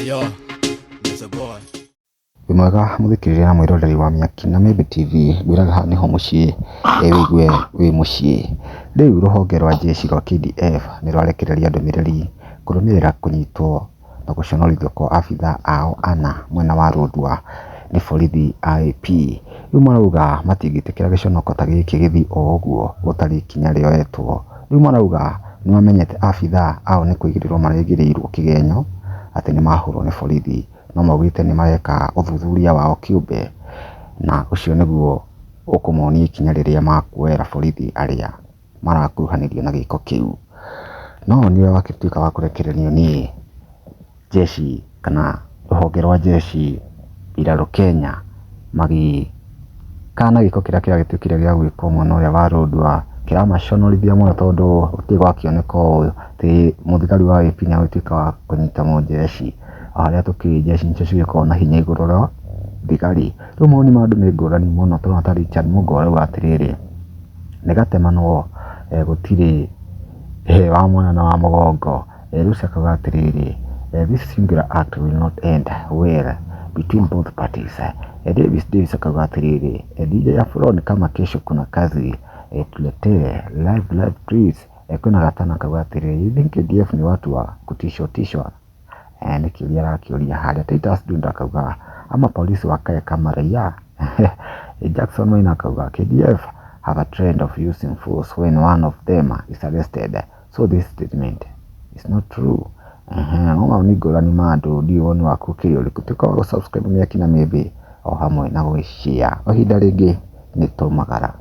Yo, there's a boy. Wimwega muthikiriria na mwiroreri wa Miaki na Maybe TV ngwiraga haha niho mucii wigue wi mucii. Riu ruhonge rwa jeshi rwa KDF ni rwarekereria ndumiriri kurumirira kunyitwo na guconorithio kwa abitha ao ana mwena wa Rũndũa ni borithi IAP. Riu marauga matingitikira giconoko ta giki githi o uguo gutari ikinya rioetwo. Riu marauga nimamenyete abitha ao ni kuigirirwo maregirirwo kigenyo ati ni mahurwo ni borithi, no maugite ni mareka uthuthuria wao kiumbe na ucio niguo ukumonia ikinya riria makuera borithi aria marakuruhanirio na giko kiu. No niwe wakituika wa kurekererio ni jeshi kana ruhonge rwa jeshi iraru Kenya magi kana giko kiria kiragituikire gia gwikwo mwena uria wa Rũndũa kiramaconorithia muno tondu uti gwakioneka ti muthigari wa IAP ni agituika wa kunyita mujeshi aria tukiri jeshi nicio cigikorwo na hinya iguru ria thigari. Riu mawoni ma andu ni ngurani muno tondu ta Richard Mugo arauga atiriri ni gatemanwo gutiri wa mwana na wa mugongo. Riu akauga atiriri this singular act will not end well between both parties. Davis akauga atiriri DJ Afro ni kama kesho kuna kazi tuletee live please. Kuna gatana akauga atiriri you think KDF ni watu wa kutishwa ni kiuria rakiuria haria. Titus Dunda akauga ama polisi wakae kama raia. Jackson Maina akauga KDF have a trend of using force when one of them is arrested, so this statement is not true. Ngoma ni ngurani ma andu ndio ni waku kiri uriku tuko subscribe Miaki na Maybe o hamwe na gwishia o hinda ringi ni tumagara.